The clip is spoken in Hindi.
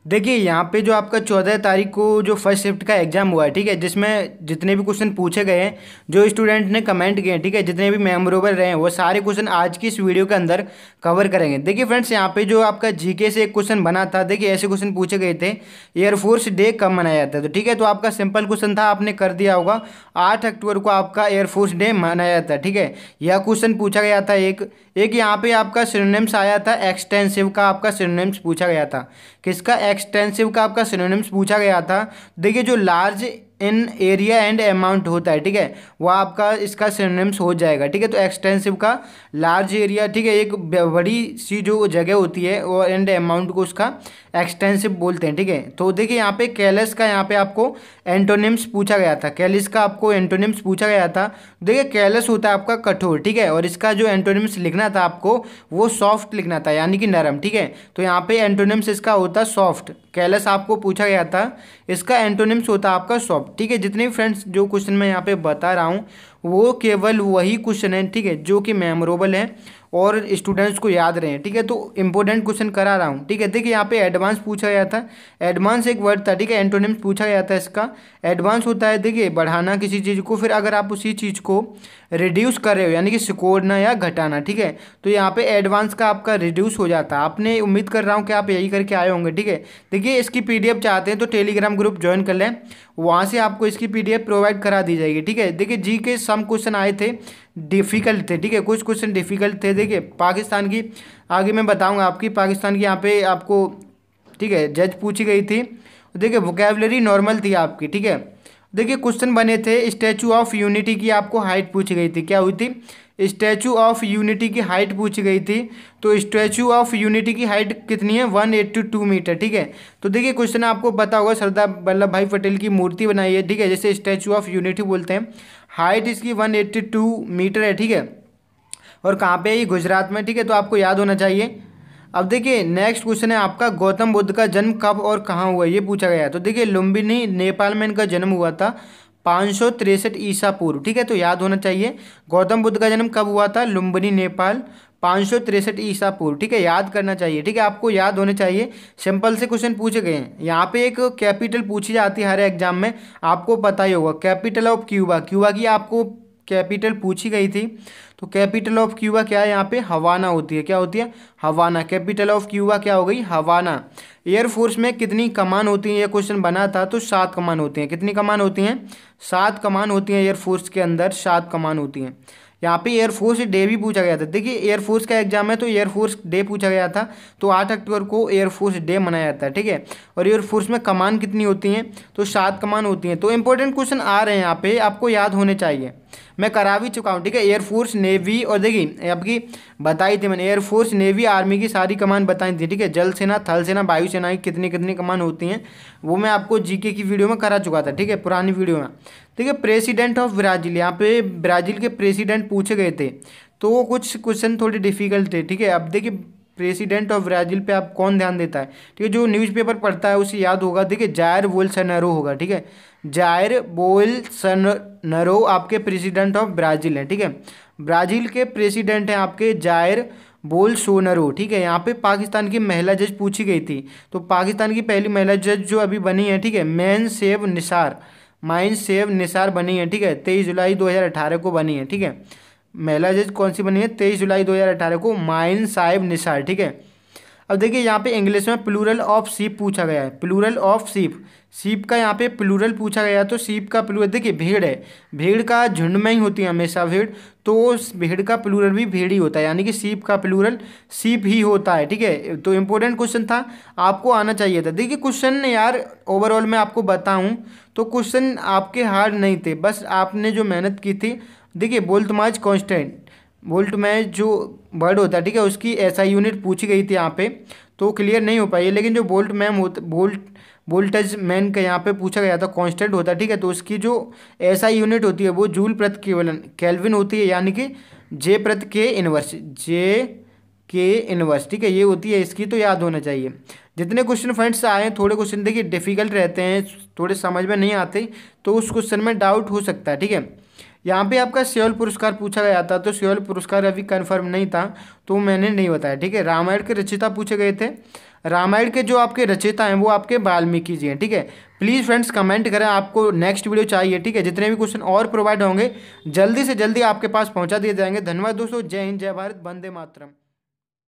देखिए यहाँ पे जो आपका 14 तारीख को जो फर्स्ट शिफ्ट का एग्जाम हुआ है, ठीक है, जिसमें जितने भी क्वेश्चन पूछे गए हैं, जो स्टूडेंट ने कमेंट किए हैं, ठीक है, जितने भी मेमोरेबल रहे हैं, वो सारे क्वेश्चन आज की इस वीडियो के अंदर कवर करेंगे। देखिए फ्रेंड्स, यहाँ पे जो आपका जीके से एक क्वेश्चन बना था, देखिए ऐसे क्वेश्चन पूछे गए थे, एयरफोर्स डे कब मनाया जाता है। तो ठीक है, तो आपका सिंपल क्वेश्चन था, आपने कर दिया होगा। 8 अक्टूबर को आपका एयरफोर्स डे मनाया जाता है, ठीक है। यह क्वेश्चन पूछा गया था। एक एक यहाँ पे आपका सिनोनिम्स आया था, एक्सटेंसिव का आपका सिनोनिम्स पूछा गया था। किसका? एक्सटेंसिव का आपका सिनोनिम्स पूछा गया था। देखिए जो large in area and amount होता है, ठीक है, वह आपका इसका सिनोनिम्स हो जाएगा, ठीक है। तो एक्सटेंसिव का लार्ज एरिया, ठीक है, एक बड़ी सी जो जगह होती है वो एंड अमाउंट को उसका एक्सटेंसिव बोलते हैं, ठीक है। तो देखिए यहाँ पे कैलस का यहाँ पे आपको एंटोनिम्स पूछा गया था, कैलिस का आपको एंटोनिम्स पूछा गया था। देखिए कैलस होता है आपका कठोर, ठीक है, और इसका जो एंटोनिम्स लिखना था आपको वो सॉफ्ट लिखना था, यानी कि नरम, ठीक है। तो यहाँ पे एंटोनिम्स इसका होता सॉफ्ट। कैलस आपको पूछा गया था, इसका एंटोनिम्स होता आपका सॉफ्ट, ठीक है। जितने भी फ्रेंड्स जो क्वेश्चन मैं यहाँ पे बता रहा हूँ वो केवल वही क्वेश्चन है, ठीक है, जो कि मेमोरेबल है और स्टूडेंट्स को याद रहे, ठीक है। तो इंपॉर्टेंट क्वेश्चन करा रहा हूँ, ठीक है। देखिए यहाँ पे एडवांस पूछा गया था, एडवांस एक वर्ड था, ठीक है, एंटोनिम्स पूछा गया था इसका। एडवांस होता है देखिए बढ़ाना किसी चीज़ को, फिर अगर आप उसी चीज़ को रिड्यूस कर रहे हो यानी कि सिकोड़ना या घटाना, ठीक है, तो यहाँ पे एडवांस का आपका रिड्यूस हो जाता है। आपने उम्मीद कर रहा हूँ कि आप यही करके आए होंगे, ठीक है। देखिए इसकी पीडीएफ चाहते हैं तो टेलीग्राम ग्रुप ज्वाइन कर लें, वहाँ से आपको इसकी पीडीएफ प्रोवाइड करा दी जाएगी, ठीक है। देखिए जी के सम क्वेश्चन आए थे, डिफिकल्ट थे, ठीक है, कुछ क्वेश्चन डिफिकल्ट थे। देखिए पाकिस्तान की आगे मैं बताऊंगा आपकी, पाकिस्तान की यहाँ पे आपको, ठीक है, जज पूछी गई थी। देखिए वोकैबुलरी नॉर्मल थी आपकी, ठीक है। देखिए क्वेश्चन बने थे, स्टैचू ऑफ यूनिटी की आपको हाइट पूछी गई थी, क्या हुई थी? स्टैचू ऑफ यूनिटी की हाइट पूछी गई थी। तो स्टैचू ऑफ यूनिटी की हाइट कितनी है? 182 मीटर, ठीक है। तो देखिए क्वेश्चन आपको पता होगा, सरदार वल्लभ भाई पटेल की मूर्ति बनाई है, ठीक है, जैसे स्टैचू ऑफ यूनिटी बोलते हैं। हाइट इसकी 182 मीटर है, ठीक है। और कहाँ पे है ये? गुजरात में, ठीक है, तो आपको याद होना चाहिए। अब देखिए नेक्स्ट क्वेश्चन है आपका, गौतम बुद्ध का जन्म कब और कहाँ हुआ, ये पूछा गया है। तो देखिए लुम्बिनी नेपाल में इनका जन्म हुआ था 563 ईसा पूर्व, ठीक है, तो याद होना चाहिए। गौतम बुद्ध का जन्म कब हुआ था? लुम्बिनी नेपाल 563 ईसा पूर्व, ठीक है, याद करना चाहिए, ठीक है, आपको याद होने चाहिए। सिंपल से क्वेश्चन पूछे गए हैं। यहाँ पे एक कैपिटल पूछी जाती है हर एग्जाम में, आपको पता ही होगा, कैपिटल ऑफ क्यूबा। क्यूबा की आपको कैपिटल पूछी गई थी, तो कैपिटल ऑफ क्यूबा क्या है? यहाँ पे हवाना होती है, क्या होती है? हवाना। कैपिटल ऑफ क्यूबा क्या हो गई? हवाना। एयरफोर्स में कितनी कमान होती हैं? ये क्वेश्चन बना था, तो 7 कमान होती हैं। कितनी कमान होती हैं? 7 कमान होती हैं एयरफोर्स के अंदर, 7 कमान होती हैं। यहाँ पे एयरफोर्स डे भी पूछा गया था। देखिए एयरफोर्स का एग्जाम है तो एयरफोर्स डे पूछा गया था, तो 8 अक्टूबर को एयरफोर्स डे मनाया जाता है, ठीक है। और एयरफोर्स में कमान कितनी होती हैं? तो 7 कमान होती हैं। तो इंपॉर्टेंट क्वेश्चन आ रहे हैं यहाँ पे, आपको याद होने चाहिए। मैं करा भी चुका हूँ, ठीक है, एयरफोर्स नेवी। और देखिए आपकी बताई थी मैंने, एयरफोर्स नेवी आर्मी की सारी कमान बताई थी, ठीक है। जल सेना, थल सेना, वायुसेना की कितनी कितनी कमान होती हैं वो मैं आपको जीके की वीडियो में करा चुका था, ठीक है, पुरानी वीडियो में। देखिए प्रेसिडेंट ऑफ ब्राज़ील, यहाँ पे ब्राज़ील के प्रेसिडेंट पूछे गए थे, तो वो कुछ क्वेश्चन थोड़े डिफिकल्ट थे, ठीक है। अब देखिए प्रेसिडेंट ऑफ ब्राज़ील पे आप कौन ध्यान देता है, ठीक है, जो न्यूज़पेपर पढ़ता है उसे याद होगा। देखिए जायर बोल्सोनारो होगा, ठीक है, जायर बोल्सोनारो आपके प्रेसिडेंट ऑफ ब्राज़ील हैं, ठीक है। ब्राज़ील के प्रेसिडेंट हैं आपके जायर बोल्सोनारो, ठीक है। यहाँ पे पाकिस्तान की महिला जज पूछी गई थी, तो पाकिस्तान की पहली महिला जज जो अभी बनी है, ठीक है, man save Nisar, mine save Nisar बनी है, ठीक है, 23 जुलाई 2018 को बनी है, ठीक है। महिला जज कौन सी बनी है? 23 जुलाई 2018 को माइन साहिब निसार, ठीक है। अब देखिए यहाँ पे इंग्लिश में प्लूरल ऑफ सीप पूछा गया है, प्लूरल ऑफ सीप। सीप का यहाँ पे प्लूरल पूछा गया, तो सीप का प्लूरल, देखिए भेड़ है, भेड़ का झुंड में ही होती है हमेशा भेड़, तो उस भेड़ का प्लूरल भी भेड़ ही होता है, यानी कि सीप का प्लूरल सीप ही होता है, ठीक है। तो इंपॉर्टेंट क्वेश्चन था, आपको आना चाहिए था। देखिए क्वेश्चन यार ओवरऑल मैं आपको बताऊं तो क्वेश्चन आपके हार्ड नहीं थे, बस आपने जो मेहनत की थी। देखिए बोल्ट मार्च कॉन्स्टेंट, बोल्ट में जो वर्ड होता है, ठीक है, उसकी ऐसा यूनिट पूछी गई थी यहाँ पे, तो क्लियर नहीं हो पाई है। लेकिन जो बोल्ट मैम होता, वोल्टेज मैन का यहाँ पे पूछा गया था, कांस्टेंट होता है, ठीक है, तो उसकी जो ऐसा यूनिट होती है वो जूल प्रति केल्विन होती है, यानी कि जे प्रति के इनवर्स, जे के इनवर्स, ठीक है, ये होती है इसकी, तो याद होना चाहिए। जितने क्वेश्चन फ्रेंड्स आए हैं, थोड़े क्वेश्चन देखिए डिफिकल्ट रहते हैं, थोड़े समझ में नहीं आते, तो उस क्वेश्चन में डाउट हो सकता है, ठीक है। यहाँ पे आपका सेवल पुरस्कार पूछा गया था, तो सेवल पुरस्कार अभी कंफर्म नहीं था, तो मैंने नहीं बताया, ठीक है। रामायण के रचयिता पूछे गए थे। रामायण के जो आपके रचयिता हैं वो आपके वाल्मीकि जी हैं, ठीक है। प्लीज़ फ्रेंड्स कमेंट करें आपको नेक्स्ट वीडियो चाहिए, ठीक है। जितने भी क्वेश्चन और प्रोवाइड होंगे जल्दी से जल्दी आपके पास पहुंचा दिए जाएंगे। धन्यवाद दोस्तों, जय हिंद, जय भारत, वंदे मातरम।